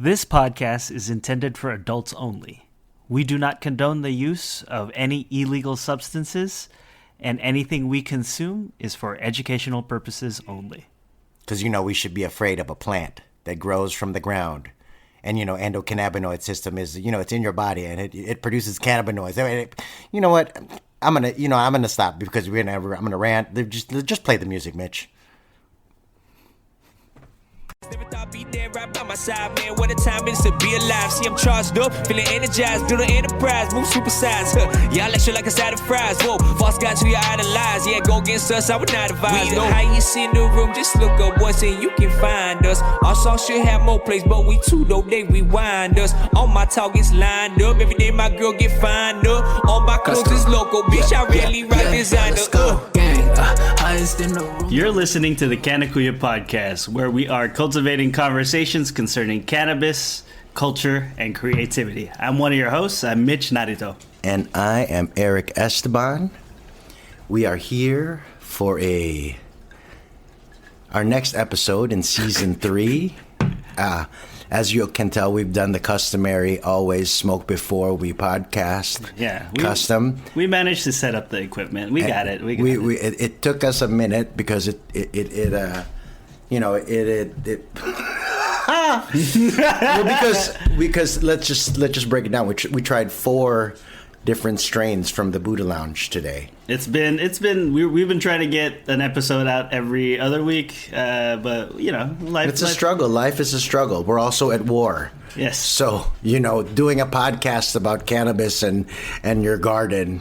This podcast is intended for adults only. We do not condone the use of any illegal substances, and anything we consume is for educational purposes only. Because, we should be afraid of a plant that grows from the ground. And, endocannabinoid system is, it's in your body and it produces cannabinoids. You know what? I'm going to stop because I'm going to rant. Just play the music, Mitch. Never thought I'd be there right by my side, man. What a time it is to be alive. See, I'm charged up, feeling energized, build an enterprise, move supersize. Y'all lecture like a side of fries. Whoa, false guys who you idolize. Yeah, go against us, I would not advise. We the highest in the room, just look up once and you can find us. Our song should have more plays, but we too, though, they rewind us. All my targets lined up, every day my girl get fined up. All my clothes is local, bitch, I really rock designer. You're listening to the Canna podcast, where we are cultivating conversations concerning cannabis, culture, and creativity. I'm one of your hosts. I'm Mitch Narito. And I am Erick Esteban. We are here for our next episode in season 3. As you can tell, we've done the customary always smoke before we podcast. Yeah, custom. We managed to set up the equipment. We got it. It took us a minute because well, because let's just break it down. We tried 4 different strains from the Buddha Lounge today. We've been trying to get an episode out every other week, but life. It's a struggle. Life is a struggle. We're also at war. Yes. So doing a podcast about cannabis and your garden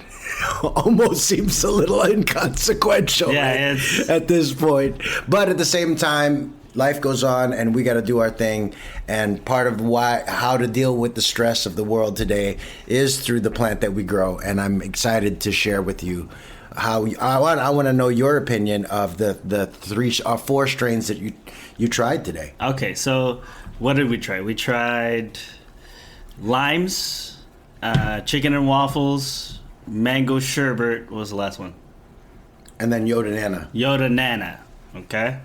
almost seems a little inconsequential. Yeah, at this point. But at the same time, life goes on, and we got to do our thing. And part of how to deal with the stress of the world today is through the plant that we grow. And I'm excited to share with you how I want to know your opinion of the 3 or 4 strains that you tried today. Okay, so what did we try? We tried limes, chicken and waffles, mango sherbet. What was the last one? And then Yoda Nana. Yoda Nana. Okay.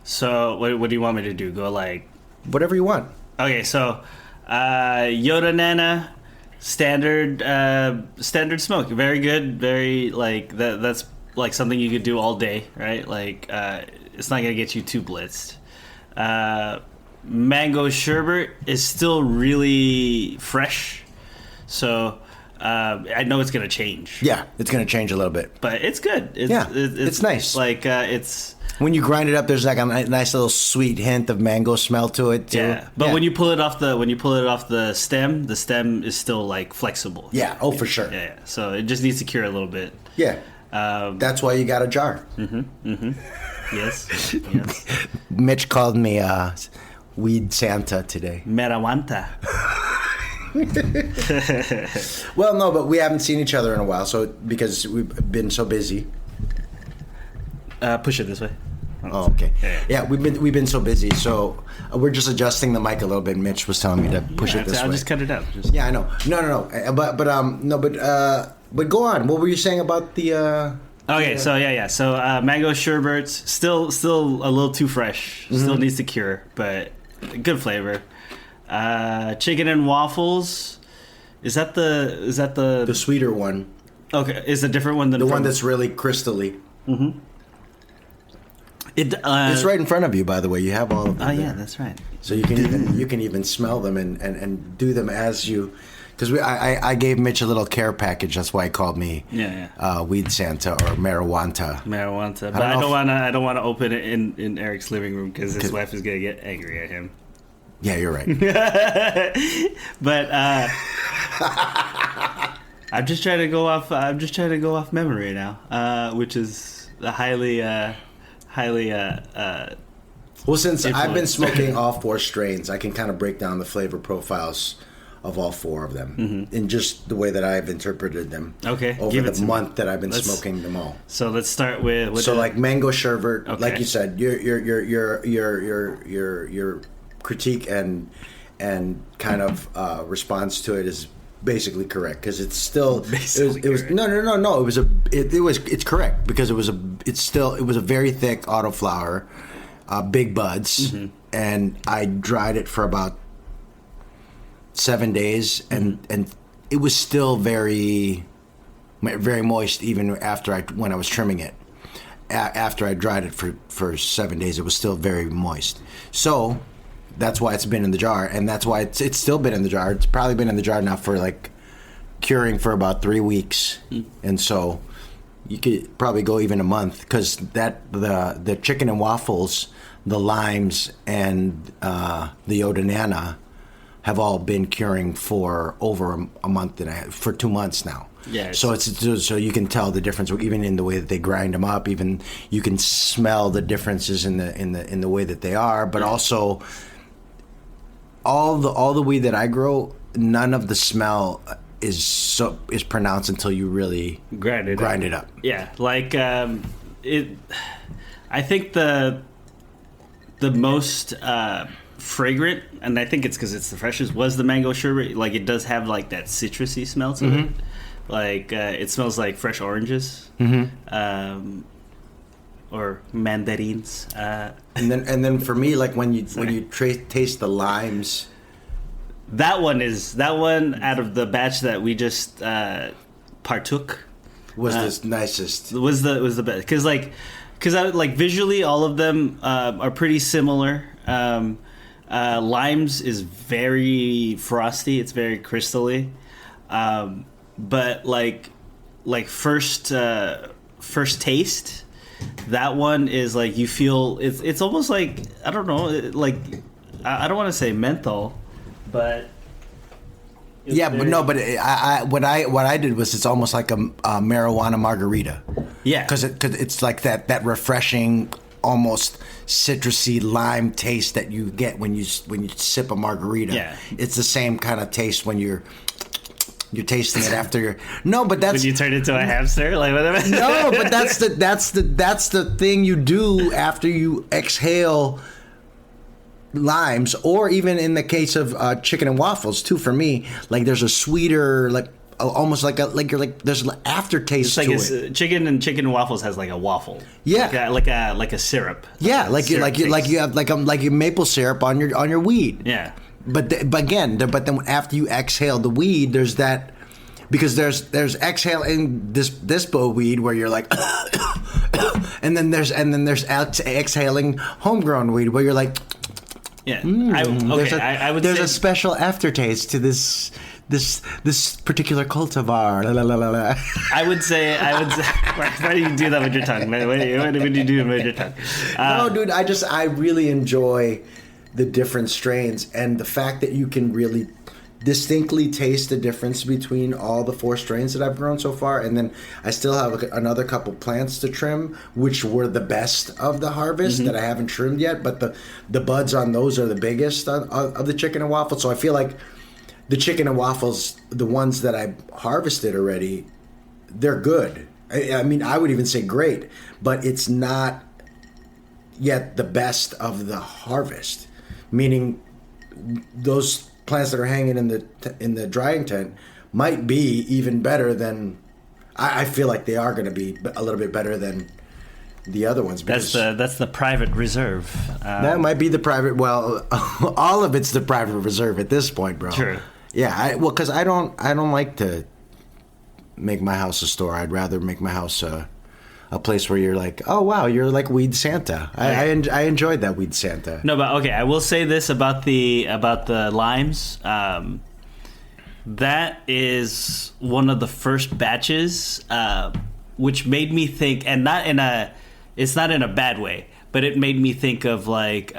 So what do you want me to do? Go like whatever you want. Okay, so Yoda Nana, standard smoke, very good, very like that. That's like something you could do all day, right? Like it's not gonna get you too blitzed. Mango sherbet is still really fresh, so I know it's gonna change. Yeah, it's gonna change a little bit, but it's good. It's nice. Like it's. When you grind it up, there's like a nice little sweet hint of mango smell to it too. Yeah, but when you pull it off the stem is still like flexible. Yeah, for sure. Yeah. So it just needs to cure a little bit. Yeah. That's why you got a jar. Yes. Mitch called me weed Santa today. Marijuana. Well, no, but we haven't seen each other in a while, so because we've been so busy. Push it this way. Oh, okay. Yeah, we've been so busy, so we're just adjusting the mic a little bit. Mitch was telling me to push it this way. I'll just cut it out. Yeah, I know. No. But go on. What were you saying about the? Okay, so yeah. So mango sherbets still a little too fresh. Mm-hmm. Still needs to cure, but good flavor. Chicken and waffles. Is that the sweeter one? Okay, is a different one than the one that's really crystally. Mm-hmm. It's right in front of you, by the way. You have all of them. Oh, yeah, that's right. So you can even smell them and do them as you. Because I gave Mitch a little care package. That's why he called me Weed Santa or Marijuana. Marijuana. But I don't want to open it in Erick's living room because his wife is gonna get angry at him. Yeah, you're right. But I'm just trying to go off memory now, which is highly. Well, since I've been smoking all 4 strains, I can kind of break down the flavor profiles of all 4 of them in just the way that I've interpreted them. Okay, over the month that I've been smoking them all. So let's start with like mango sherbet. Okay. Like you said, your critique and kind of response to it is basically correct because it's still it's correct because it was a very thick autoflower, big buds, and I dried it for about 7 days, and it was still very, very moist even when I was trimming it. After I dried it for 7 days, it was still very moist. So that's why it's been in the jar, and that's why it's still been in the jar. It's probably been in the jar now for like curing for about 3 weeks, and so you could probably go even a month, because the chicken and waffles, the limes, and the Odanana have all been curing for over a month and a half, for 2 months now. Yeah. So so you can tell the difference even in the way that they grind them up. Even you can smell the differences in the way that they are. But also, all the weed that I grow, none of the smell is pronounced until you really grind it up. Yeah, like I think the most fragrant, and I think it's because it's the freshest, was the mango sherbet. Like, it does have like that citrusy smell to it. Like it smells like fresh oranges, or mandarins. And then for me, like when you taste the limes. That one out of the batch that we just partook was the nicest. Was the best, because visually all of them are pretty similar. Limes is very frosty. It's very crystally. But like first taste, that one is like, you feel it's almost like, I don't know, like I don't want to say menthol, but but what I did was, it's almost like a marijuana margarita. Yeah, because it's like that refreshing, almost citrusy lime taste that you get when you sip a margarita. Yeah, it's the same kind of taste when you're tasting it after you're but that's when you turn into a hamster, like whatever. No, but that's the thing you do after you exhale limes, or even in the case of chicken and waffles too. For me, like, there's a sweeter, like almost like there's an aftertaste to it. Chicken and waffles has like a waffle. Yeah, like a syrup. Yeah, you have like a maple syrup on your weed. Yeah. But then after you exhale the weed, there's that, because there's exhaling this bow weed where you're like, and then there's exhaling homegrown weed where you're like, yeah. I would there's say a special aftertaste to this particular cultivar. La, la, la, la, la. I would say. Why do you do that with your tongue? What do you do with your tongue? No, dude. I really enjoy the different strains, and the fact that you can really distinctly taste the difference between all the 4 strains that I've grown so far. And then I still have another couple plants to trim, which were the best of the harvest that I haven't trimmed yet, but the buds on those are the biggest of the chicken and waffles. So I feel like the chicken and waffles, the ones that I harvested already, they're good. I mean, I would even say great, but it's not yet the best of the harvest. Meaning, those plants that are hanging in the drying tent might be even better than. I feel like they are going to be a little bit better than the other ones. That's the private reserve. That might be the private. Well, all of it's the private reserve at this point, bro. True. Yeah. Because I don't like to make my house a store. I'd rather make my house a place where you're like, oh wow, you're like Weed Santa. I enjoyed that Weed Santa. No, but okay, I will say this about the limes. That is one of the first batches, which made me think, and it's not in a bad way, but it made me think of like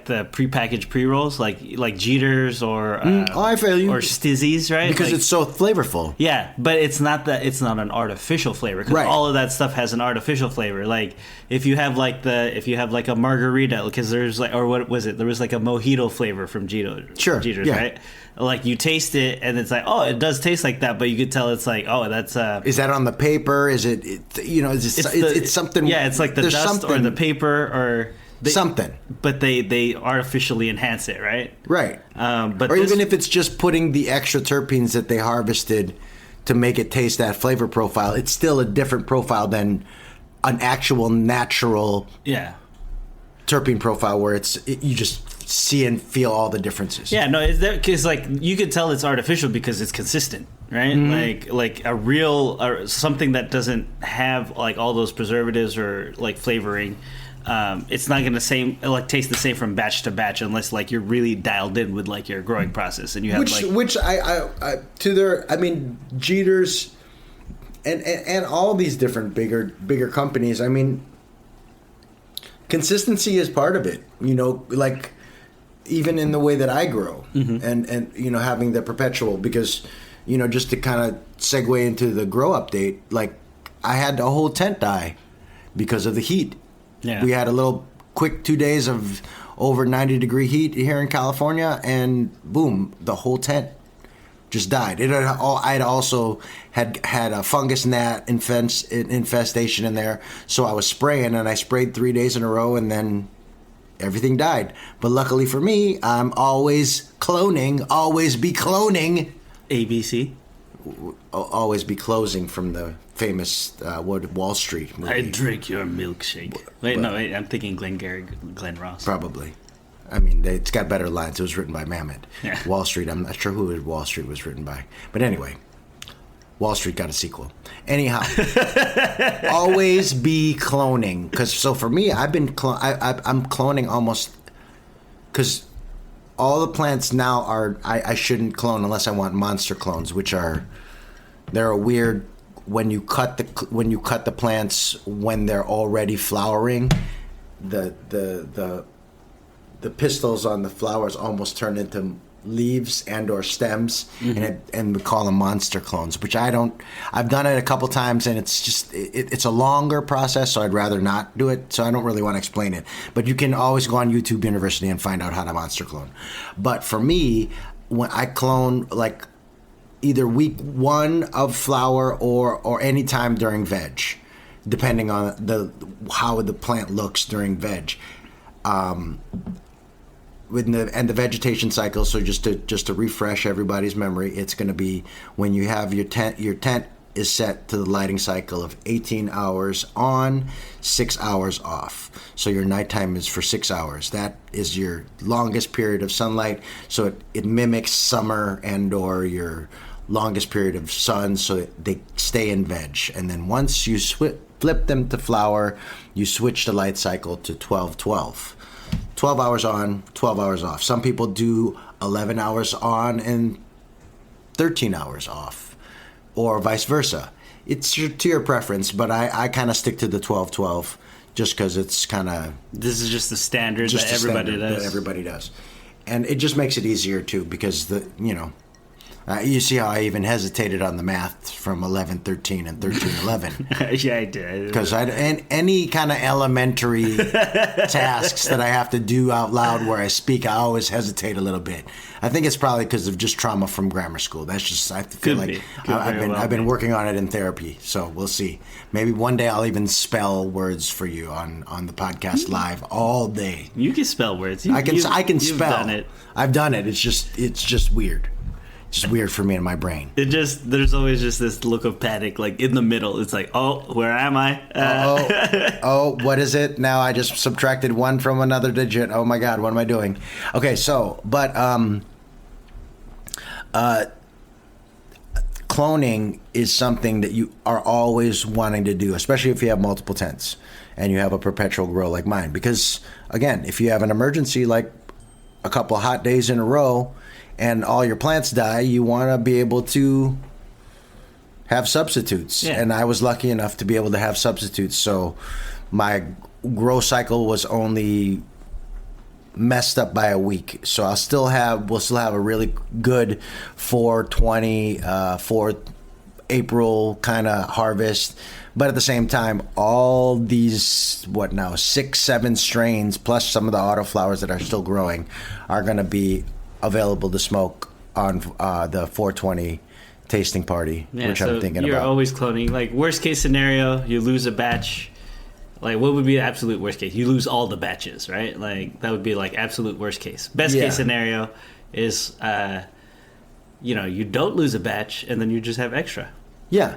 the prepackaged pre-rolls, like Jeters or I feel you. Or Stizzies, right? Because it's so flavorful. Yeah, but it's not an artificial flavor, because right. All of that stuff has an artificial flavor. Like if you have like a margarita, because there's like, or what was it? There was like a mojito flavor from Jeters, yeah. right? Like you taste it and it's like, oh, it does taste like that, but you could tell it's like, oh, that's is that on the paper? Is it it's something? Yeah, it's like the dust or the paper or something, but they artificially enhance it, right? Right. But even if it's just putting the extra terpenes that they harvested to make it taste that flavor profile, it's still a different profile than an actual natural terpene profile where you just see and feel all the differences. Yeah, no, it's because like you could tell it's artificial because it's consistent, right? Like a real or something that doesn't have like all those preservatives or like flavoring. It's not gonna taste the same from batch to batch unless like you're really dialed in with like your growing process and you have Jeter's and all these different bigger companies. I mean, consistency is part of it. You know, like even in the way that I grow and you know having the perpetual because you know just to kind of segue into the grow update, like I had a whole tent die because of the heat. Yeah. We had a little quick 2 days of over 90-degree heat here in California, and boom, the whole tent just died. I'd also had a fungus gnat infestation in there, so I was spraying, and I sprayed 3 days in a row, and then everything died. But luckily for me, I'm always cloning, always be cloning. ABC. Always be closing from the famous Wall Street movie. I drink your milkshake. Wait, I'm thinking Glenn Ross. Probably. I mean, it's got better lines. It was written by Mamet. Yeah. Wall Street, I'm not sure who Wall Street was written by. But anyway, Wall Street got a sequel. Anyhow, always be cloning. So for me, I've been I'm cloning almost because all the plants now are I shouldn't clone unless I want monster clones, which they're a weird when you cut the plants when they're already flowering, the pistils on the flowers almost turn into leaves and or stems, and we call them monster clones, which I don't. I've done it a couple times, and it's just it's a longer process, so I'd rather not do it. So I don't really want to explain it. But you can always go on YouTube University and find out how to monster clone. But for me, when I clone like either week 1 of flower or any time during veg, depending on how the plant looks during veg. With the vegetation cycle, so just to refresh everybody's memory, it's going to be when you have your tent is set to the lighting cycle of 18 hours on, 6 hours off. So your nighttime is for 6 hours. That is your longest period of sunlight, so it mimics summer and or your longest period of sun, so they stay in veg. And then once you flip them to flower, you switch the light cycle to 12-12. 12 hours on, 12 hours off. Some people do 11 hours on and 13 hours off, or vice versa. It's to your preference, but I kind of stick to the 12-12 just because it's kind of... This is just the standard that everybody does. And it just makes it easier, too, because you see how I even hesitated on the math from 11-13 and 13-11. Yeah, I did. Because any kind of elementary tasks that I have to do out loud where I speak, I always hesitate a little bit. I think it's probably because of just trauma from grammar school. That's just, I feel like I've been working on it in therapy. So we'll see. Maybe one day I'll even spell words for you on the podcast live all day. You can spell words. I can spell. Done it. I've done it. It's just weird. It's just weird for me in my brain. There's always just this look of panic, like in the middle. It's like, oh, where am I? What is it? Now I just subtracted 1 from another digit. Oh my God, what am I doing? Okay, cloning is something that you are always wanting to do, especially if you have multiple tents and you have a perpetual grow like mine. Because again, if you have an emergency like a couple hot days in a row, and all your plants die, you want to be able to have substitutes. Yeah. And I was lucky enough to be able to have substitutes. So my grow cycle was only messed up by a week. So we'll still have a really good 420, 4 April kind of harvest. But at the same time, all these, 6-7 strains, plus some of the autoflowers that are still growing, are going to be available to smoke on the 420 tasting party, which I'm thinking about. You're always cloning. Like, worst case scenario, you lose a batch. Like, what would be the absolute worst case? You lose all the batches, right? Like, that would be like absolute worst case. Best case scenario is, you don't lose a batch and then you just have extra. Yeah.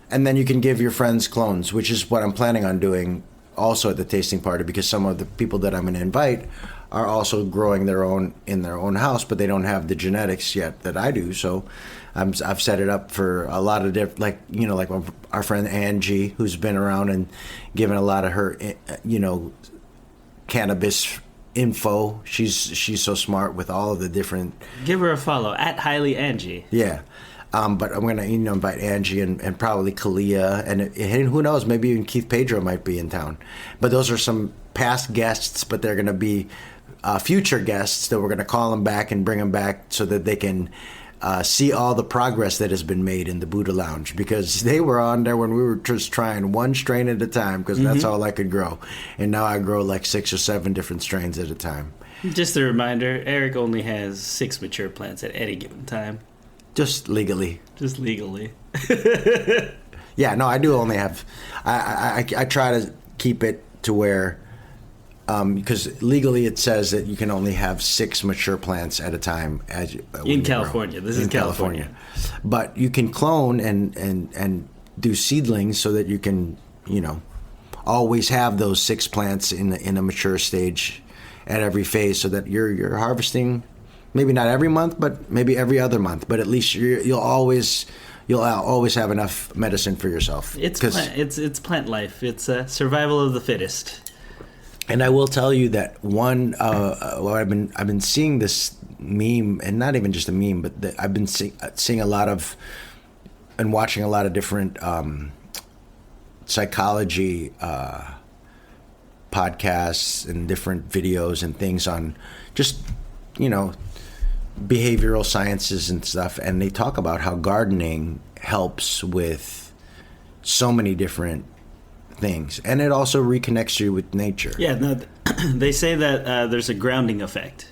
And then you can give your friends clones, which is what I'm planning on doing also at the tasting party, because some of the people that I'm going to invite are also growing their own in their own house, but they don't have the genetics yet that I do. So I've set it up for a lot of different, like, you know, like our friend Angie, who's been around and given a lot of her, you know, cannabis info. She's so smart with all of the different. Give her a follow at Highly Angie. Yeah. But I'm going to, you know, invite Angie and probably Kalia, and who knows, maybe even Keith Pedro might be in town. But those are some past guests, but they're going to be future guests that we're going to call them back and bring them back so that they can see all the progress that has been made in the Buddha Lounge, because they were on there when we were just trying one strain at a time, because that's all I could grow. And now I grow like 6 or 7 different strains at a time. Just a reminder, Eric only has 6 mature plants at any given time. Just legally. Just legally. Yeah, no, I do only have. I try to keep it to where, because legally it says that you can only have 6 mature plants at a time. In California, this is California. But you can clone and do seedlings so that you can, you know, always have those 6 plants in a mature stage at every phase, so that you're harvesting. Maybe not every month, but maybe every other month. But at least you'll always have enough medicine for yourself. It's plant life. It's survival of the fittest. And I will tell you that one. Well, I've been seeing this meme, and not even just a meme, but I've been seeing a lot of and watching a lot of different psychology podcasts and different videos and things on just, you know, behavioral sciences and stuff, and they talk about how gardening helps with so many different things, and it also reconnects you with nature. Yeah, no, they say that there's a grounding effect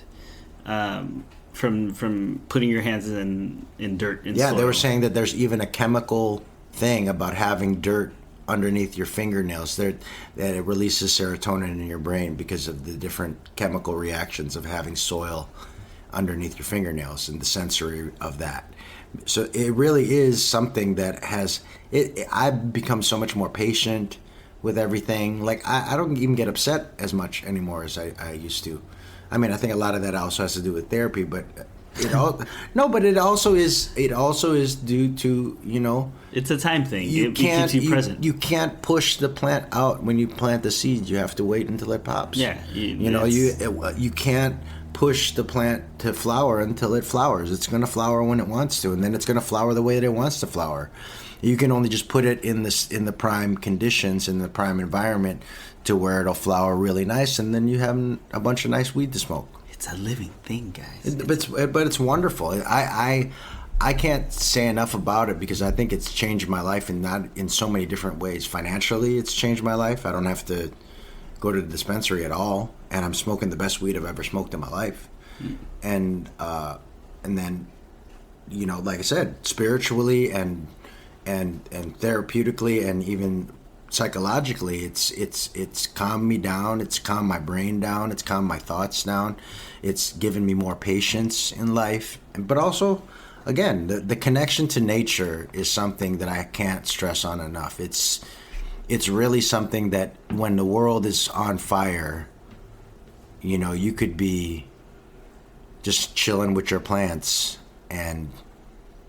from putting your hands in dirt and soil. They were saying that there's even a chemical thing about having dirt underneath your fingernails that it releases serotonin in your brain because of the different chemical reactions of having soil underneath your fingernails and the sensory of that. So it really is something that has it. I've become so much more patient with everything. Like I don't even get upset as much anymore as I used to. I mean, I think a lot of that also has to do with therapy, but it also is due to, you know, it's a time thing. It keeps you present. You can't push the plant out when you plant the seeds. You have to wait until it pops. Yeah, you can't push the plant to flower until it flowers. It's going to flower when it wants to, and then it's going to flower the way that it wants to flower. You can only just put it in the prime conditions, in the prime environment, to where it'll flower really nice, and then you have a bunch of nice weed to smoke. It's a living thing, guys. But it's wonderful. I can't say enough about it, because I think it's changed my life in so many different ways. Financially, it's changed my life. I don't have to go to the dispensary at all, and I'm smoking the best weed I've ever smoked in my life. And then, you know, like I said, spiritually and therapeutically and even psychologically, it's calmed me down. It's calmed my brain down. It's calmed my thoughts down. It's given me more patience in life. But also, again, the connection to nature is something that I can't stress on enough. It's really something that when the world is on fire, you know, you could be just chilling with your plants, and,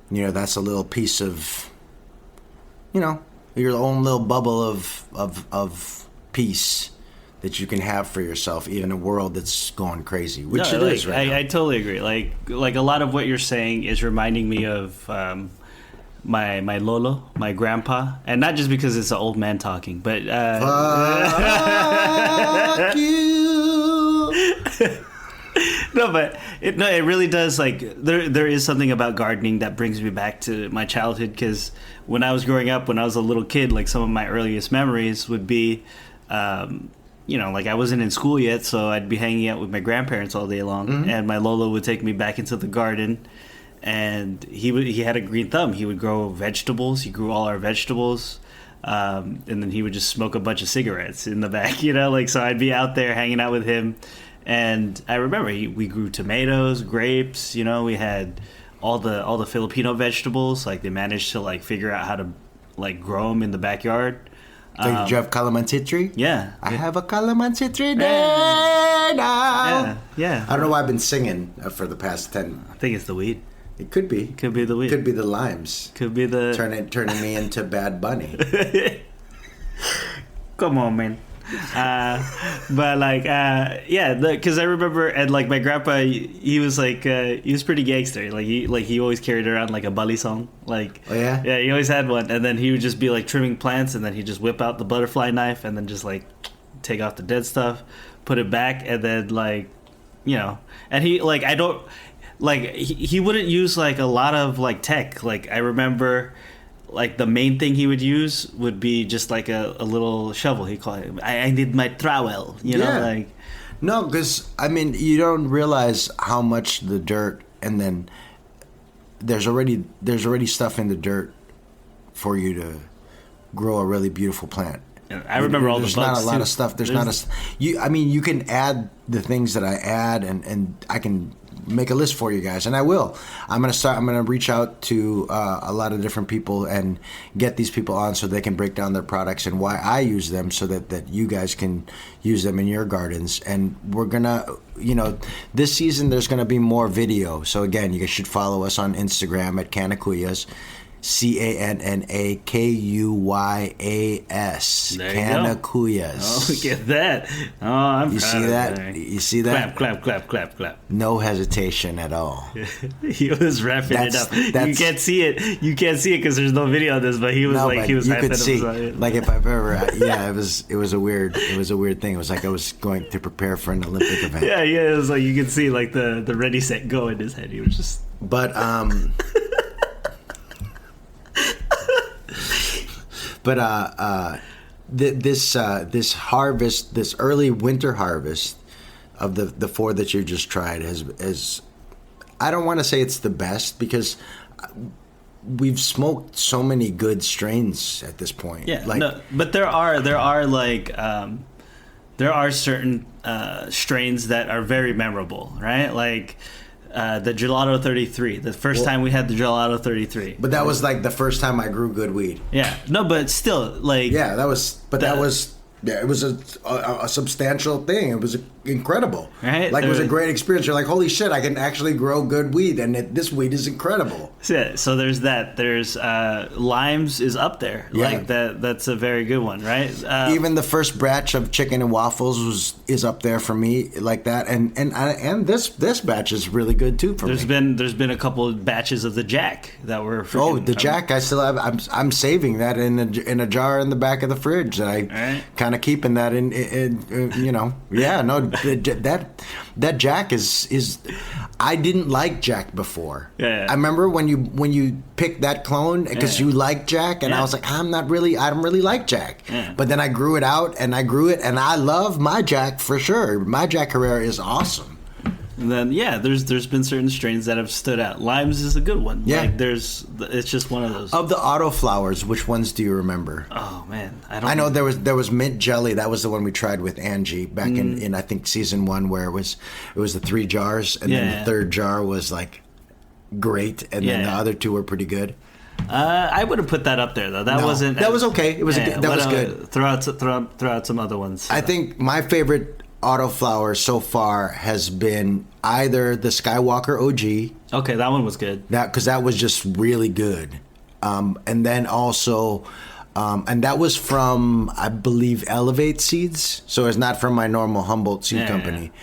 you know, that's a little piece of, you know, your own little bubble of peace that you can have for yourself, even in a world that's going crazy, which it is right now. I totally agree. Like a lot of what you're saying is reminding me of my lolo, my grandpa, and not just because it's an old man talking, but fuck you. No, but it really does. Like there is something about gardening that brings me back to my childhood, because when I was growing up, when I was a little kid, like some of my earliest memories would be, you know, like I wasn't in school yet, so I'd be hanging out with my grandparents all day long, and my lolo would take me back into the garden, and he had a green thumb. He would grow vegetables. He grew all our vegetables. And then he would just smoke a bunch of cigarettes in the back, you know, like, so I'd be out there hanging out with him. And I remember we grew tomatoes, grapes, you know, we had all the Filipino vegetables. Like, they managed to, like, figure out how to, like, grow them in the backyard. So did you have calamansi tree? Yeah. I have a calamansi tree there now. Yeah. I don't know why I've been singing for the past 10. I think it's the weed. It could be. Could be the weed. Could be the limes. Could be the... Turning me into Bad Bunny. Come on, man. But like, yeah, because I remember, and like my grandpa, he was like, he was pretty gangster. Like he always carried around like a Bali song. Like, oh yeah, yeah, he always had one. And then he would just be like trimming plants, and then he'd just whip out the butterfly knife, and then just like take off the dead stuff, put it back, and then like, you know, and he like I don't like he wouldn't use like a lot of like tech. Like I remember. Like the main thing he would use would be just like a little shovel. He called it. I need my trowel. You know, like no, because I mean you don't realize how much the dirt, and then there's already stuff in the dirt for you to grow a really beautiful plant. I remember all the bugs. bugs. There's not a lot of stuff. There's not a. I mean, you can add the things that I add, and I can make a list for you guys, and I will. I'm gonna reach out to a lot of different people and get these people on so they can break down their products and why I use them, so that you guys can use them in your gardens. And we're gonna, this season there's gonna be more video. So again, you guys should follow us on Instagram at Canna Kuyas. Kannakuyas. Canna Kuyas. Oh, look at that. Oh, I'm you proud see of that? that. You see that? Clap. No hesitation at all. He was wrapping it up. You can't see it. You can't see it because there's no video of this. But he was he was. You could see. Like if I've ever, it was a weird thing. It was like I was going to prepare for an Olympic event. Yeah. It was like you could see like the ready set go in his head. He was just. But this harvest, this early winter harvest of the 4 that you just tried has I don't want to say it's the best because we've smoked so many good strains at this point. Yeah, but there are certain strains that are very memorable, right? Like. The Gelato 33. The first time we had the Gelato 33. But that was like the first time I grew good weed. Yeah. No, but still, like... Yeah, that was... But that was... Yeah, it was a substantial thing. It was incredible. Right? Like, it was a great experience. You're like, holy shit, I can actually grow good weed, and this weed is incredible. Yeah, so there's that. There's limes is up there. Yeah. Like, that's a very good one, right? Even the first batch of chicken and waffles is up there for me, like that. And this batch is really good, too, for me. There's been a couple of batches of the Jack that were... the Jack, I still have... I'm saving that in a jar in the back of the fridge that I kind of keeping that in yeah, no, that Jack is I didn't like Jack before. Yeah. I remember when you picked that clone because you liked Jack, and I was like, I don't really like Jack. Yeah. But then I grew it out, and I grew it, and I love my Jack for sure. My Jack Herrera is awesome. And then there's been certain strains that have stood out. Limes is a good one. Yeah, like it's just one of those. Of the auto flowers, which ones do you remember? Oh man, I know there was mint jelly. That was the one we tried with Angie back in I think season 1, where it was the 3 jars, and then the third jar was like great, and then the other 2 were pretty good. I wouldn't put that up there though. That wasn't. That was okay. It was that was good. Throw out some other ones. I think my favorite autoflower so far has been either the Skywalker OG. Okay, that one was good. Because that was just really good. And then also, and that was from, I believe, Elevate Seeds. So it's not from my normal Humboldt seed company.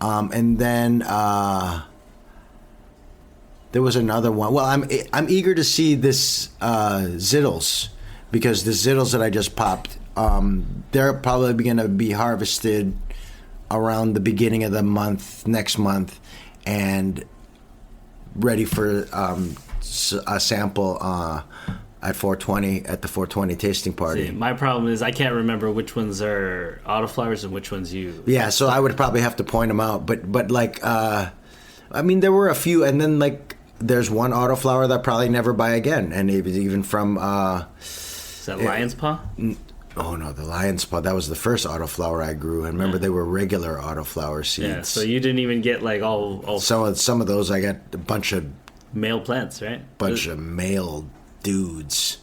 Yeah. And then there was another one. Well, I'm eager to see this Zittles, because the Zittles that I just popped, they're probably going to be harvested around the beginning of the month, next month, and ready for a sample at 420 at the 420 tasting party. See, my problem is I can't remember which ones are autoflowers and which ones you. Yeah, so I would probably have to point them out. But like, I mean, there were a few, and then like there's one autoflower that I'll probably never buy again, and it was even from. Is that Lion's Paw? Oh no, the Lion's Paw. That was the first autoflower I grew, and remember they were regular autoflower seeds. Yeah, so you didn't even get like all some of those. I got a bunch of male plants, right? Bunch of male dudes.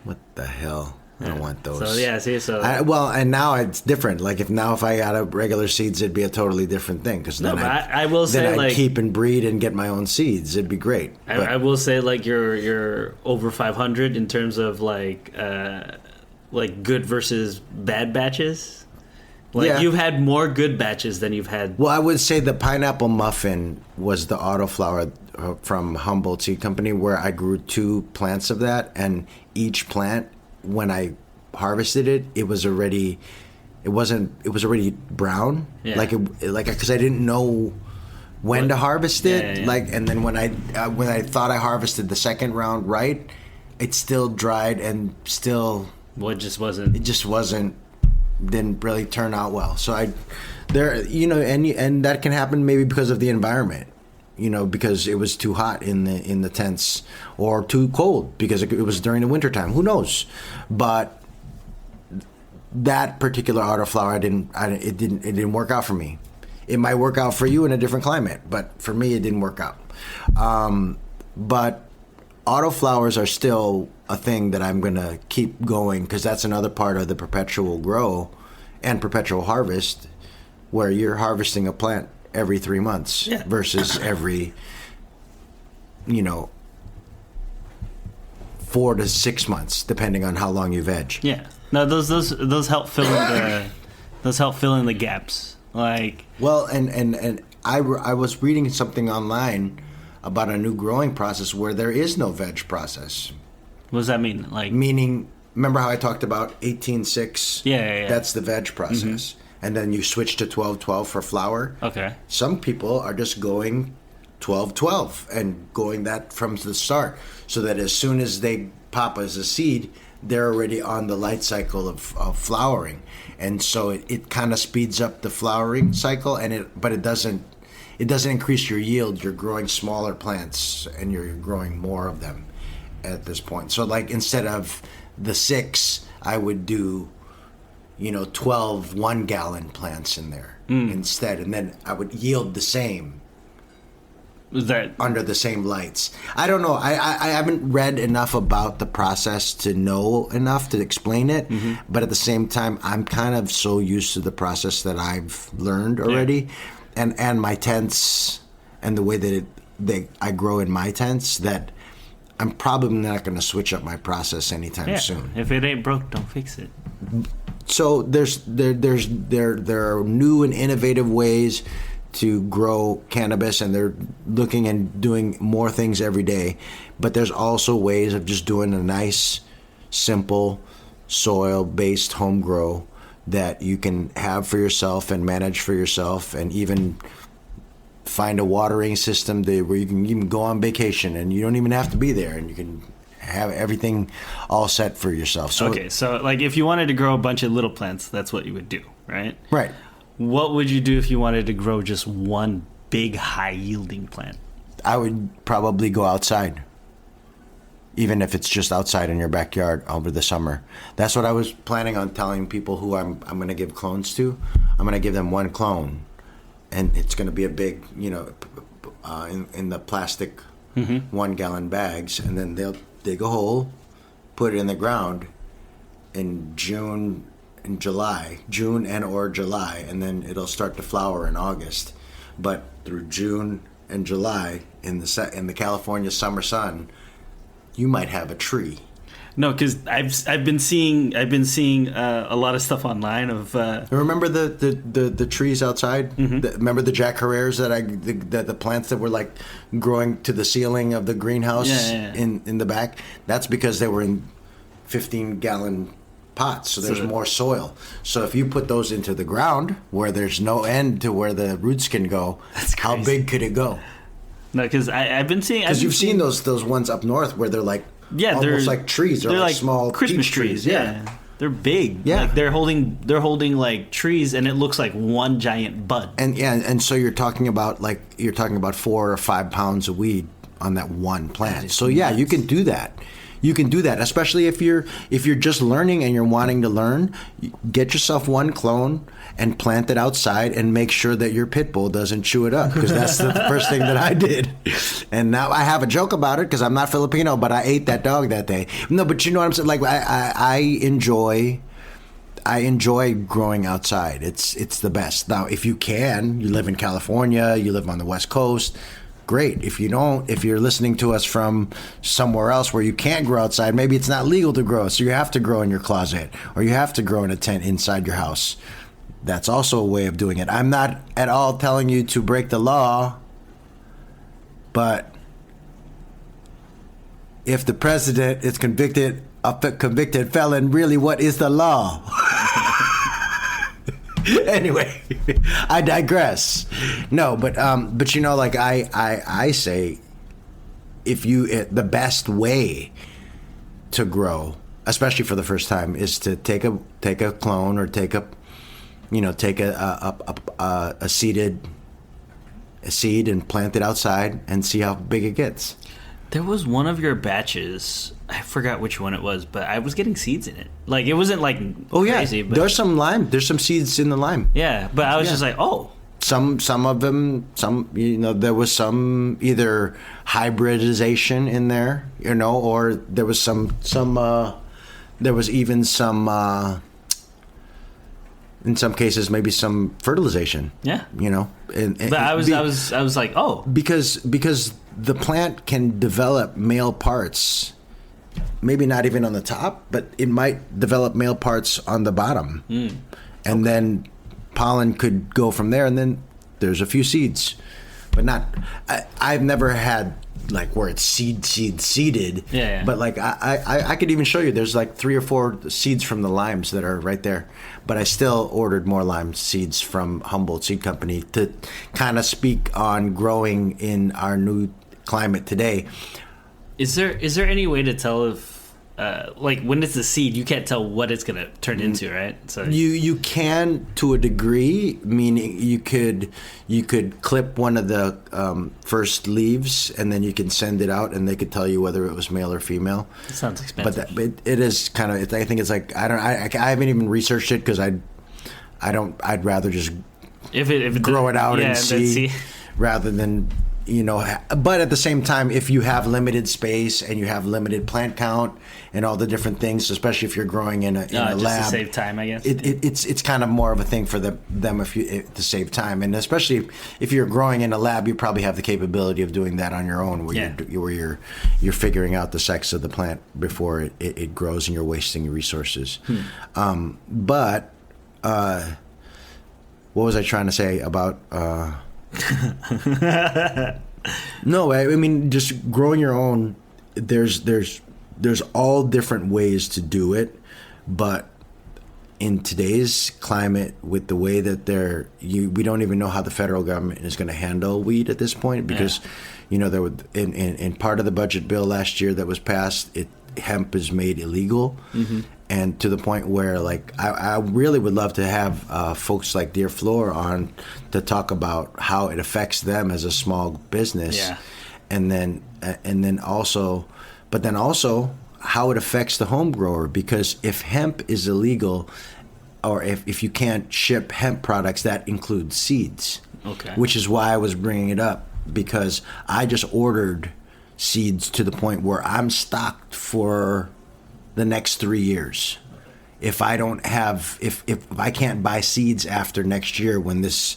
What the hell? I don't want those. So yeah, see, so and now it's different. Like if I got a regular seeds, it'd be a totally different thing. Because then I will say then I'd like keep and breed and get my own seeds. It'd be great. I will say like you're over 500 in terms of like good versus bad batches. Like you've had more good batches than you've had. Well, I would say the pineapple muffin was the autoflower from Humboldt Seed Company, where I grew 2 plants of that, and each plant, when I harvested it, it was already brown. Yeah. Like because I didn't know when to harvest it. Yeah. Like, and then when I thought I harvested the second round right, it still dried and still. Well, it just wasn't. Didn't really turn out well. So and that can happen maybe because of the environment, because it was too hot in the tents, or too cold because it was during the wintertime. Who knows? But that particular autoflower, it didn't work out for me. It might work out for you in a different climate, but for me, it didn't work out. But autoflowers are still a thing that I'm going to keep going, because that's another part of the perpetual grow and perpetual harvest, where you're harvesting a plant every 3 months versus every 4 to 6 months, depending on how long you veg. Yeah. No, those help fill in the gaps. Like, well, and I was reading something online about a new growing process where there is no veg process. What does that mean? Like, meaning, remember how I talked about 18-6? Yeah. That's the veg process. Mm-hmm. And then you switch to 12-12 for flower. Okay. Some people are just going 12-12 and going that from the start, so that as soon as they pop as a seed, they're already on the light cycle of flowering. And so it kind of speeds up the flowering cycle, but it doesn't increase your yield. You're growing smaller plants and you're growing more of them at this point. So like instead of the 6, I would do 12 1-gallon plants in there instead, and then I would yield the same. Was that under the same lights? I don't know. I haven't read enough about the process to know enough to explain it. Mm-hmm. But at the same time, I'm kind of so used to the process that I've learned already, and my tents and the way that I grow in my tents, that I'm probably not going to switch up my process anytime soon. If it ain't broke, don't fix it. So there are new and innovative ways to grow cannabis, and they're looking and doing more things every day. But there's also ways of just doing a nice, simple, soil-based home grow that you can have for yourself and manage for yourself, and even find a watering system where you can even go on vacation and you don't even have to be there, and you can have everything all set for yourself. So like if you wanted to grow a bunch of little plants, that's what you would do, right? Right. What would you do if you wanted to grow just one big high-yielding plant? I would probably go outside, even if it's just outside in your backyard over the summer. That's what I was planning on telling people who I'm going to give clones to. I'm going to give them one clone, and it's going to be a big, in the plastic 1-gallon bags, and then they'll dig a hole, put it in the ground in June and or July, and then it'll start to flower in August. But through June and July, in the California summer sun, you might have a tree. No, because I've been seeing a lot of stuff online of. Remember the trees outside? Mm-hmm. Remember the Jack Herrera's the plants that were like growing to the ceiling of the greenhouse in the back? That's because they were in 15-gallon pots, so there's more soil. So if you put those into the ground where there's no end to where the roots can go, how big could it go? No, because I've been seeing. Because you've seen those ones up north where they're like. Yeah, almost like trees. They're like small Christmas trees. Yeah, they're big. Yeah, like they're holding like trees, and it looks like one giant bud. And so you're talking about 4 or 5 pounds of weed on that one plant. So nuts. You can do that. You can do that, especially if you're just learning and you're wanting to learn. Get yourself one clone and plant it outside, and make sure that your pit bull doesn't chew it up, because that's the first thing that I did. And now I have a joke about it because I'm not Filipino, but I ate that dog that day. No, but you know what I'm saying? Like I enjoy growing outside. It's the best. Now, if you can, you live in California, you live on the West Coast, great. If you don't, if you're listening to us from somewhere else where you can't grow outside, maybe it's not legal to grow, so you have to grow in your closet or you have to grow in a tent inside your house. That's also a way of doing it. I'm not at all telling you to break the law, but if the president is a convicted felon, really, what is the law? Anyway, I digress. No, but you know, like I say, the best way to grow, especially for the first time, is to take a clone or take a seed and plant it outside and see how big it gets. There was one of your batches, I forgot which one it was, but I was getting seeds in it. Like, it wasn't like crazy. But there's some lime. There's some seeds in the lime. Yeah, but I was just like, oh. Some of them, there was some either hybridization in there, or there was there was even some, in some cases, maybe some fertilization. Yeah. But I was like, oh. Because the plant can develop male parts, maybe not even on the top, but it might develop male parts on the bottom. And then pollen could go from there, and then there's a few seeds. But I've never had like where it's seeded. Yeah. But like I could even show you, there's like 3 or 4 seeds from the limes that are right there. But I still ordered more lime seeds from Humboldt Seed Company to kind of speak on growing in our new climate today. Is there any way to tell if like when it's a seed, you can't tell what it's gonna turn into, right? So you can to a degree, meaning you could clip one of the first leaves and then you can send it out and they could tell you whether it was male or female. It sounds expensive, but it is kind of. I think it's like I haven't even researched it because I'd rather just if it grow it out and see rather than. But at the same time, if you have limited space and you have limited plant count and all the different things, especially if you're growing in a just lab, to save time, I guess. It's kind of more of a thing for them to save time, and especially if you're growing in a lab, you probably have the capability of doing that on your own, where you're figuring out the sex of the plant before it grows, and you're wasting your resources. But what was I trying to say about? No, I mean, just growing your own. There's all different ways to do it, but in today's climate, with the way that we don't even know how the federal government is going to handle weed at this point, because there was in part of the budget bill last year that was passed, hemp is made illegal. And to the point where, like, I really would love to have folks like Dear Flor on to talk about how it affects them as a small business, and then also how it affects the home grower. Because if hemp is illegal, or if you can't ship hemp products, that includes seeds. Okay. Which is why I was bringing it up, because I just ordered seeds to the point where I'm stocked for the next 3 years. If I can't buy seeds after next year when this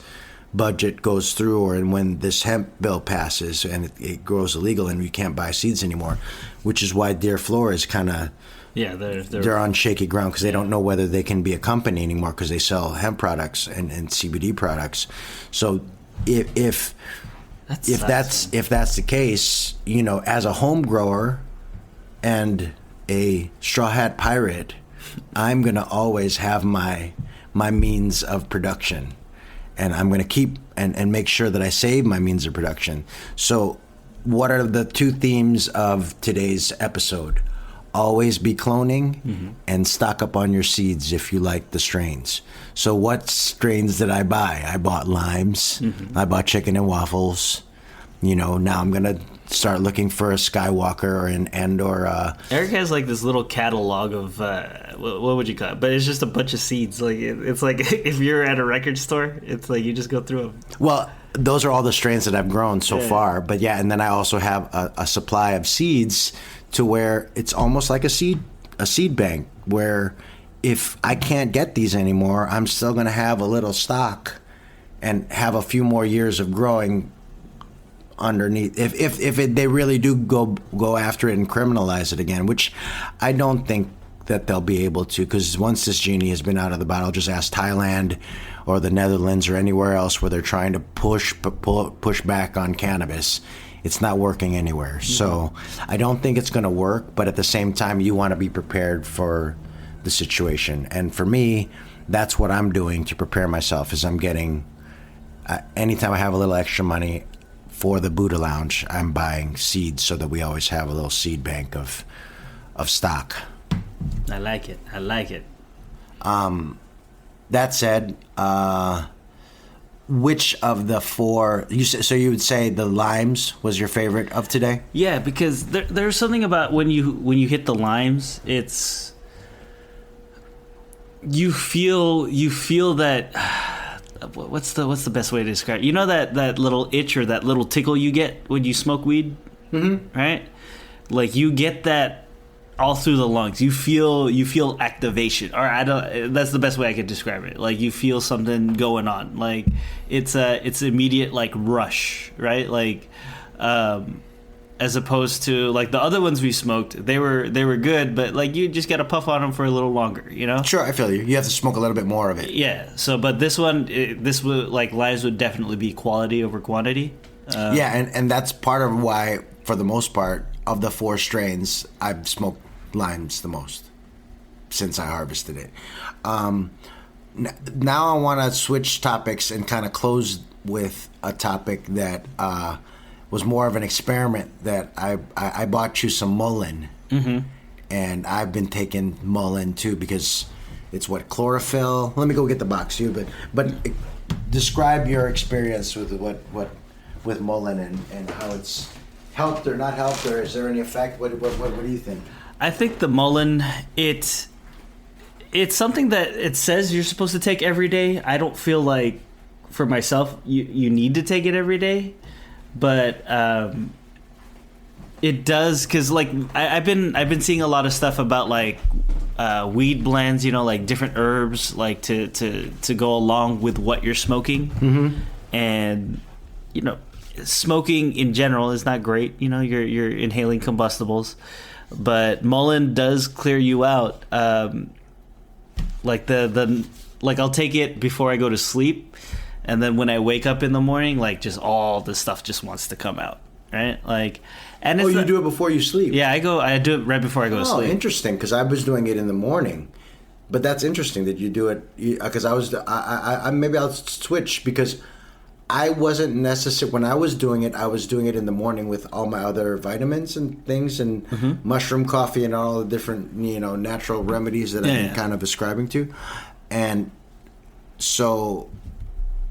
budget goes through, or when this hemp bill passes and it grows illegal and we can't buy seeds anymore, which is why Dear Flor is kind of they're on shaky ground, because they don't know whether they can be a company anymore, because they sell hemp products and CBD products. So if that's the case, as a home grower and a straw hat pirate, I'm going to always have my means of production, and I'm going to keep and make sure that I save my means of production. So what are the 2 themes of today's episode? Always be cloning, and stock up on your seeds if you like the strains. So what strains did I buy? I bought limes. I bought chicken and waffles. Now I'm going to start looking for a Skywalker or Eric has like this little catalog of what would you call it? But it's just a bunch of seeds. Like it's like if you're at a record store, it's like you just go through them. Well, those are all the strains that I've grown so far. But yeah, and then I also have a supply of seeds to where it's almost like a seed bank, where if I can't get these anymore, I'm still going to have a little stock and have a few more years of growing underneath. If they really do go after it and criminalize it again, which I don't think that they'll be able to, because once this genie has been out of the bottle, just ask Thailand or the Netherlands or anywhere else where they're trying to push back on cannabis. It's not working anywhere. Mm-hmm. So I don't think it's going to work, but at the same time, you want to be prepared for the situation. And for me, that's what I'm doing to prepare myself, is I'm getting, anytime I have a little extra money for the Buddha Lounge, I'm buying seeds so that we always have a little seed bank of stock. I like it. That said, which of the four, so you would say the limes was your favorite of today? Yeah, because there's something about when you hit the limes, it's you feel that what's the best way to describe it? You know that little itch or that little tickle you get when you smoke weed? Mm-hmm. Right? Like you get that all through the lungs. You feel activation, or that's the best way I could describe it. Like you feel something going on. Like it's immediate, like rush, right? Like as opposed to like the other ones we smoked, they were good, but like you just got to puff on them for a little longer, you know? Sure, I feel you. You have to smoke a little bit more of it. Yeah. So, but this one, this would like limes would definitely be quality over quantity. Yeah, and that's part of why, for the most part, of the four strains, I've smoked limes the most since I harvested it. Now I want to switch topics and kind of close with a topic that was more of an experiment. That I bought you some mullein, mm-hmm. and I've been taking mullein too because it's what, chlorophyll. Let me go get the box, but describe your experience with with mullein and how it's helped or not helped, or is there any effect? What do you think? I think the mullein, it's something that it says you're supposed to take every day. I don't feel like, for myself, you need to take it every day, but it does, because like I've been seeing a lot of stuff about like weed blends, you know, like different herbs, like to go along with what you're smoking, mm-hmm. and you know, smoking in general is not great. You know, you're inhaling combustibles. But mullein does clear you out. Like like I'll take it before I go to sleep, and then when I wake up in the morning, like just all the stuff just wants to come out, right? Like, and you do it before you sleep? Yeah, I do it right before I go to sleep. Oh, interesting, because I was doing it in the morning. But that's interesting that you do it, because I maybe I'll switch, because I wasn't necessarily, when I was doing it in the morning with all my other vitamins and things, and mm-hmm. mushroom coffee and all the different, you know, natural remedies that I've been kind of ascribing to. And so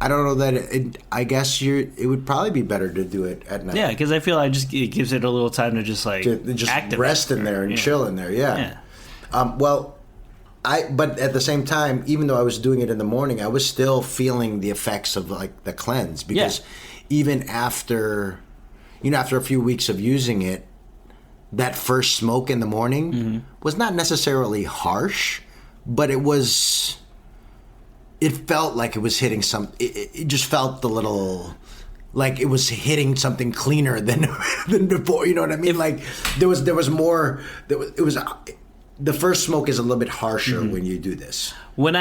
I don't know that I guess it would probably be better to do it at night. Yeah, because I feel it gives it a little time to just like activate, rest in there and chill in there. Yeah. But at the same time, even though I was doing it in the morning, I was still feeling the effects of like the cleanse, because even after a few weeks of using it, that first smoke in the morning mm-hmm. was not necessarily harsh, but it felt like it was hitting it just felt a little like it was hitting something cleaner than before. You know what I mean? Like there was more. The first smoke is a little bit harsher mm-hmm. when you do this. When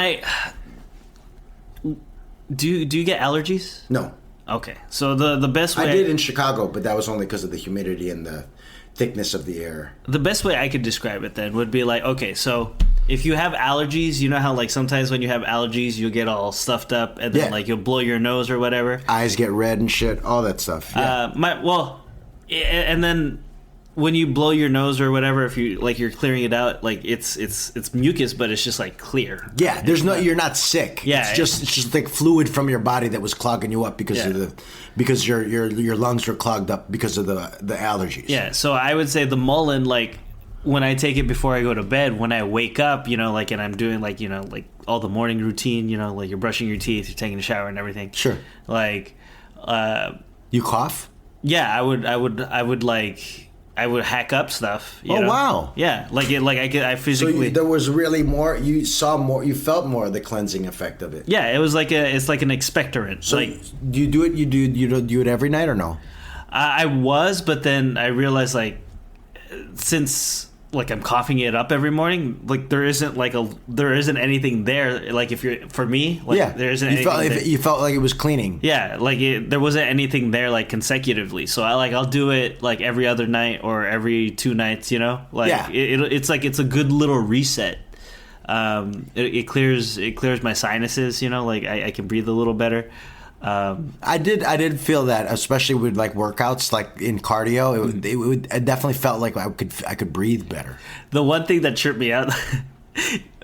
do you get allergies? No. Okay, so the best way I did in Chicago, but that was only because of the humidity and the thickness of the air. The best way I could describe it then would be like, okay, so if you have allergies, you know how like sometimes when you have allergies, you'll get all stuffed up and then like you'll blow your nose or whatever. Eyes get red and shit, all that stuff. Yeah. And then when you blow your nose or whatever, if you like, you're clearing it out, like it's mucus, but it's just like clear. Yeah, you're not sick. Yeah, it's just like fluid from your body that was clogging you up because your lungs were clogged up because of the allergies. Yeah, so I would say the mullein, like when I take it before I go to bed, when I wake up, you know, like, and I'm doing like, you know, like all the morning routine, you know, like you're brushing your teeth, you're taking a shower and everything. Sure. Like You cough? Yeah, I would hack up stuff. You know? Wow! Yeah, I physically. So there was really more. You saw more. You felt more of the cleansing effect of it. Yeah, it was it's like an expectorant. So do you do it? You do it every night or no? I was, but then I realized since I'm coughing it up every morning, there isn't anything there. Like if you're for me, there isn't anything. You felt like it was cleaning. Yeah, there wasn't anything there consecutively. So I'll do it every other night or every 2 nights. You know, it's it's a good little reset. It clears my sinuses. You know, I can breathe a little better. I did feel that, especially with workouts, in cardio. It definitely felt like I could breathe better. The one thing that tripped me out,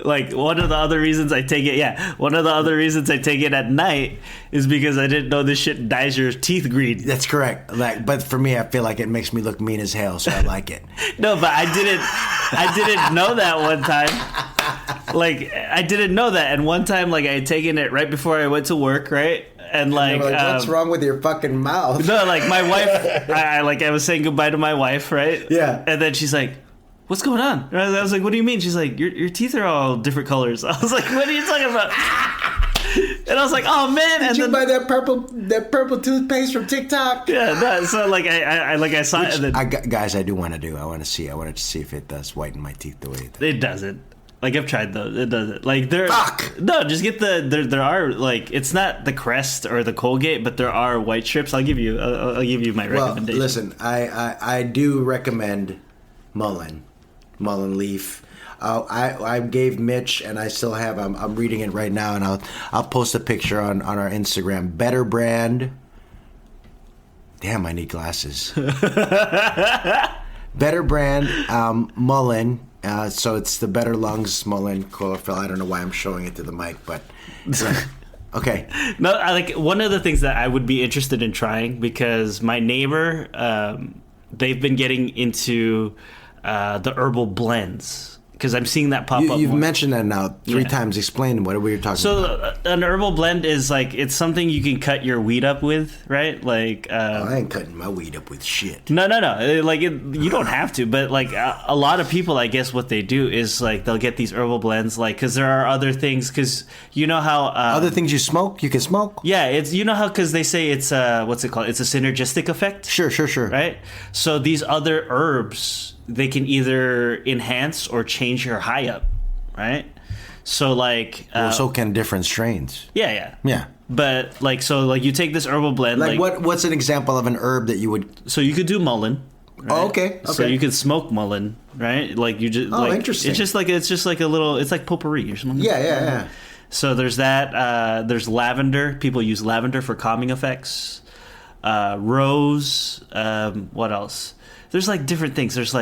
one of the other reasons I take it at night is because I didn't know this shit dyes your teeth green. That's correct. But for me, I feel like it makes me look mean as hell, so I like it. No, but I didn't know that one time. I didn't know that, and one time I had taken it right before I went to work, right? And what's wrong with your fucking mouth? No, my wife, I was saying goodbye to my wife, right? Yeah. And then she's like, "What's going on?" And I was like, "What do you mean?" She's like, your teeth are all different colors. I was like, "What are you talking about?" And I was like, "Oh man!" Did you buy that purple toothpaste from TikTok? Yeah. No, so I saw it. And then, guys, I do want to do. I wanted to see if it does whiten my teeth the way it does. It doesn't. I've tried those. It doesn't. Fuck! No, just get there are it's not the Crest or the Colgate, but there are white strips. I'll give you my recommendation. Well, listen, I do recommend Mullen Leaf. I gave Mitch, and I still have. I'm reading it right now, and I'll post a picture on our Instagram. Better brand. Damn, I need glasses. Better brand, Mullen. So it's the Better Lungs Mullen chlorophyll. I don't know why I'm showing it to the mic, but okay. No, one of the things that I would be interested in trying, because my neighbor, they've been getting into the herbal blends. Because I'm seeing that pop up. You've more. mentioned that now 3 times. Explain what you're talking about. So an herbal blend is it's something you can cut your weed up with, right? I ain't cutting my weed up with shit. No. You don't have to, but a lot of people, I guess what they do is they'll get these herbal blends, because there are other things, because you know how other things you can smoke. Yeah, it's how because they say it's what's it called? It's a synergistic effect. Sure. Right. So these other herbs, they can either enhance or change your high up, right? So so can different strains. Yeah. But you take this herbal blend. What's an example of an herb that you would? So you could do mullein. Right? Oh, okay. So you could smoke mullein, right? You just. Oh, interesting. It's just a little. It's like potpourri or something. Yeah. So there's that. There's lavender. People use lavender for calming effects. Rose. What else? There's different things. There's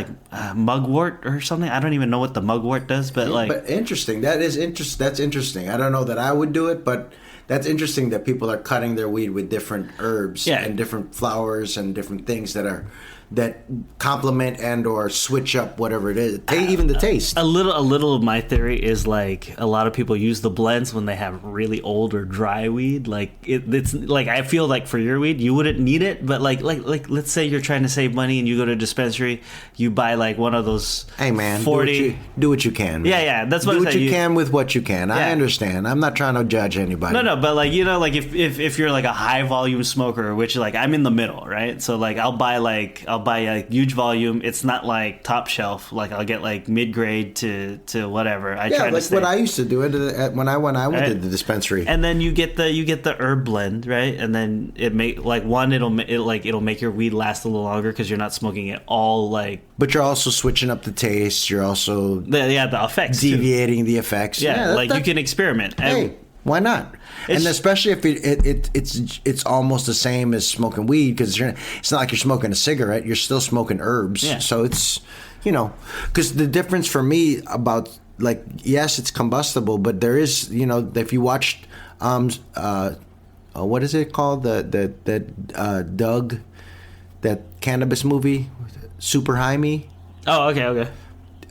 mugwort or something. I don't even know what the mugwort does, but But interesting. That's interesting. I don't know that I would do it, but that's interesting that people are cutting their weed with different herbs and different flowers and different things that complement and or switch up whatever it is, even the taste. A little of my theory is a lot of people use the blends when they have really old or dry weed. It's I feel for your weed you wouldn't need it, but let's say you're trying to save money and you go to a dispensary, you buy one of those. Hey man, 40. Do what you can. Man. Yeah, that's what do I'm what saying. you can with what you can. I understand. I'm not trying to judge anybody. No, but if you're a high volume smoker, which I'm in the middle, right? So I'll buy a huge volume. It's not top shelf. I'll get mid grade to whatever. I try to stay. What I used to do it when I went to the dispensary. And then you get the herb blend, right? And then it it'll make your weed last a little longer because you're not smoking it all But you're also switching up the taste. You're also the effects, deviating the effects. Yeah, you can experiment. Hey, why not? And especially if it's almost the same as smoking weed, because it's not like you're smoking a cigarette. You're still smoking herbs. Yeah. So it's, because the difference for me about yes, it's combustible, but there is, if you watched, what is it called? Doug, that cannabis movie, Super High Me. Oh, okay.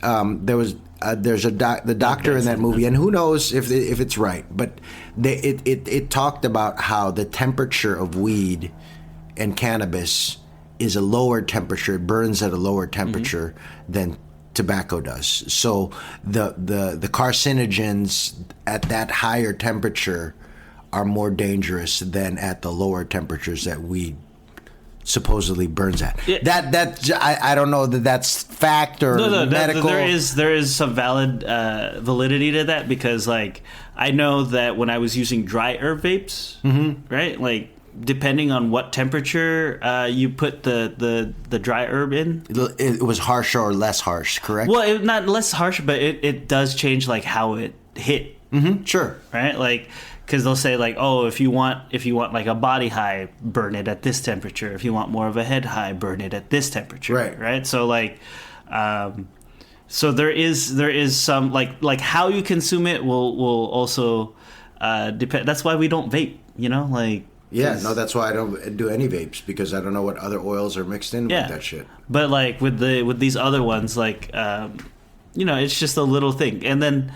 There was there's the doctor in that movie, and who knows if it's right, but it talked about how the temperature of weed and cannabis is a lower temperature. It burns at a lower temperature than tobacco does. So the carcinogens at that higher temperature are more dangerous than at the lower temperatures that weed supposedly burns at. Yeah. I don't know that's fact or medical. There is some validity to that, because like I know that when I was using dry herb vapes, right, like depending on what temperature you put the dry herb in, it was harsher or less harsh, correct? Well, not less harsh, but it does change like how it hit. Sure. Right, like. Because they'll say like, oh, if you want like a body high, burn it at this temperature. If you want more of a head high, burn it at this temperature. Right. So like, so there is some like how you consume it will also depend. That's why we don't vape. Like. Yeah, no, that's why I don't do any vapes, because I don't know what other oils are mixed in with that shit. But like with these other ones, like it's just a little thing, and then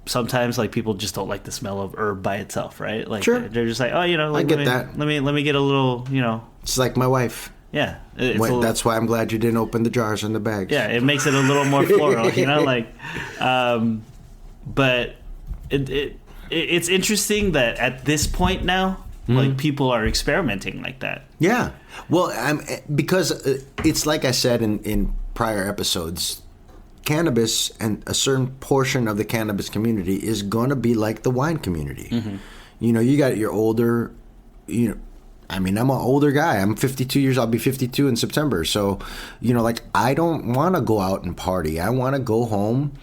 sometimes like people just don't like the smell of herb by itself, right? Like sure. They're just like, oh, like, I get that. Let me get a little, It's like my wife. Yeah, that's why I'm glad you didn't open the jars and the bags. Yeah, it makes it a little more floral, but it's interesting that at this point now, like people are experimenting like that. Yeah, well, because it's like I said in prior episodes. Cannabis and a certain portion of the cannabis community is going to be like the wine community. You got your older, I'm an older guy. I'm 52 years. I'll be 52 in September. So, like I don't want to go out and party. I want to go home,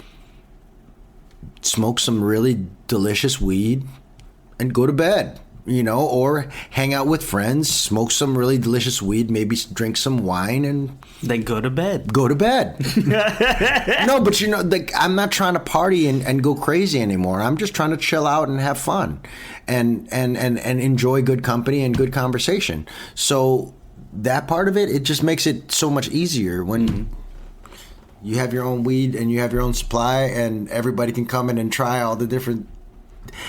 smoke some really delicious weed, and go to bed. Or hang out with friends, smoke some really delicious weed, maybe drink some wine, and then go to bed. No, but I'm not trying to party and go crazy anymore. I'm just trying to chill out and have fun, and enjoy good company and good conversation. So that part of it just makes it so much easier when you have your own weed and you have your own supply, and everybody can come in and try all the different.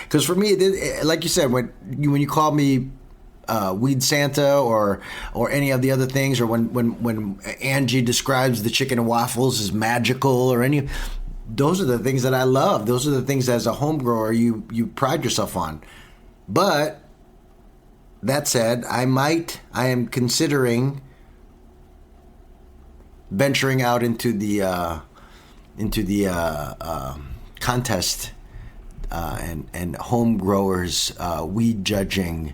Because for me, like you said, when you call me Weed Santa or any of the other things, or when Angie describes the chicken and waffles as magical, or those are the things that I love. Those are the things that as a home grower you pride yourself on. But that said, I am considering venturing out into the contest. And home growers, weed judging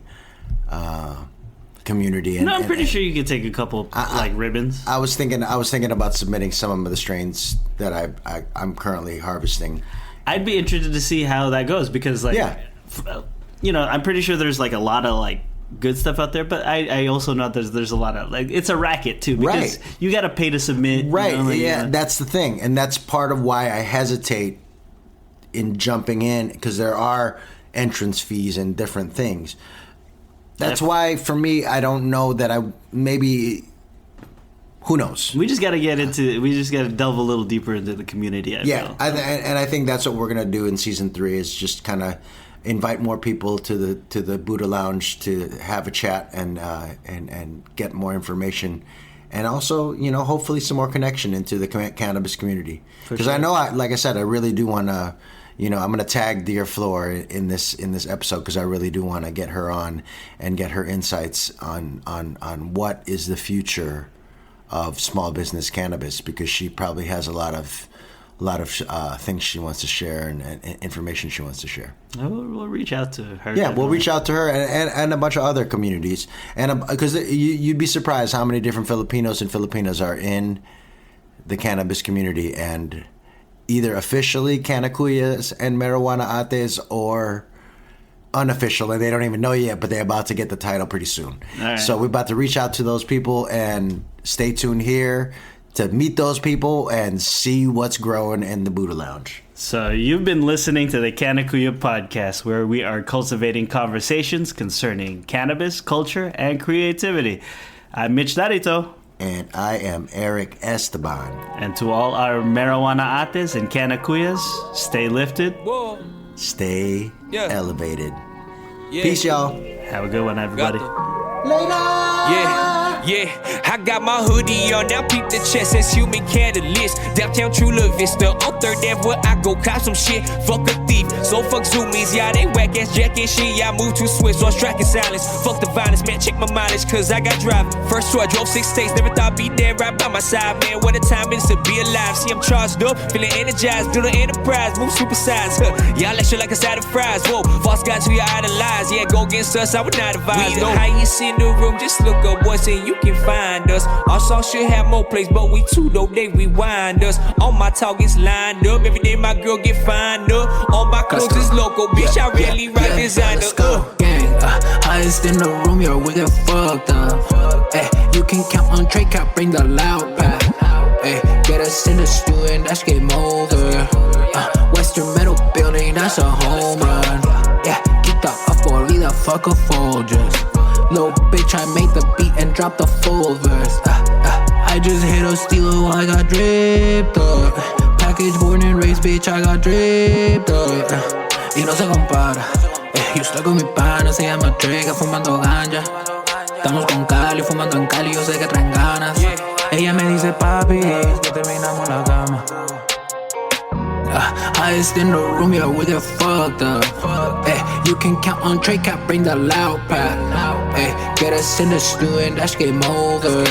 community. I'm pretty sure you could take a couple ribbons. I was thinking about submitting some of the strains that I'm currently harvesting. I'd be interested to see how that goes, because I'm pretty sure there's like a lot of like good stuff out there, but I also know there's a lot of like it's a racket too, because you got to pay to submit. Right. That's the thing, and that's part of why I hesitate in jumping in, because there are entrance fees and different things. That's why for me, I don't know that who knows? We just got to delve a little deeper into the community. I feel. And I think that's what we're going to do in season 3, is just kind of invite more people to the Buddha Lounge to have a chat and get more information. And also, hopefully some more connection into the cannabis community. Because I know, like I said, I really do want to, I'm going to tag Dear Floor in this episode, because I really do want to get her on and get her insights on what is the future of small business cannabis, because she probably has a lot of things she wants to share and information she wants to share. We'll reach out to her. Yeah, we'll reach out to her and a bunch of other communities, and because you'd be surprised how many different Filipinos and Filipinas are in the cannabis community, and either officially Canna Kuyas and Marijuana Ates, or unofficial, and they don't even know yet, but they're about to get the title pretty soon. Right. So we're about to reach out to those people, and stay tuned here to meet those people and see what's growing in the Buddha Lounge. So you've been listening to the Canna Kuya podcast, where we are cultivating conversations concerning cannabis, culture, and creativity. I'm Mitch Darito. And I am Eric Esteban. And to all our marijuana ates and Canna Kuyas, stay lifted. Whoa. Stay elevated. Yeah. Peace, y'all. Have a good one, everybody. Yeah, I got my hoodie on, now peep the chest as human catalyst. Downtown Chula Vista, on 3rd Ave where I go cop some shit. Fuck a thief, so fuck zoomies, yeah, they whack ass jacket shit. Yeah, I move too swift, so I striking silence. Fuck the violence, man, check my mileage, cause I got driving. First tour, I drove 6 states, never thought I'd be there right by my side, man. What a time it is to be alive. See, I'm charged up, feeling energized, building enterprise, move supersize. Y'all let shit like a side of fries. Whoa, false gods who you idolize. Yeah, go against us, I would not advise. We the highest in the room, just look up once and you can find us. Our song should have more plays, but we too though, they rewind us. All my targets lined up, every day my girl get fined up. All my clothes is local, bitch, I really rock designer. Gang, highest in the room, yo, we get fucked up. Ay, you can count on Trey, Cap, bring the loud pack. Ay, get us in the stew and that's game over. Western Metal Building, that's a home run. Yeah, keep the up or leave the fuck a Folgers. Little bitch, I make the beat and drop the full verse. I just hit a steelo, I got dripped up. Package born and raised, bitch, I got dripped up. Y no se compara. Yo estoy con mi pana, se llama Trigger, fumando ganja. Estamos con Cali, fumando en Cali, yo sé que traen ganas. Ella me dice, papi, que terminamos la cama. Highest in the room, yeah, we get fucked up. You can count on Trey, Cap, bring the loud pack. Get us in the stew and that's game over.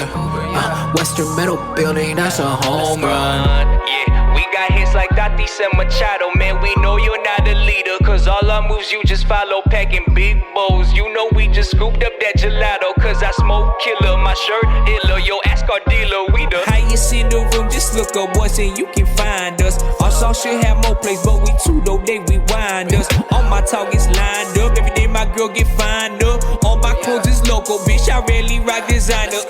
Western Metal Building, that's a home run. Yeah, we got hits like Tatis and Machado. Man, we know you're not a leader, cause all our moves you just follow, packing big bowls. You know we just scooped up that gelato, cause I smoke killer. My shirt iller, yo, ask our dealer, we the highest in the room, just look up once and you can find us. Our song should have more plays, but we too though, they rewind us. All my targets lined up, every day my girl get fined up. All my clothes is local, bitch, I rarely rock designer.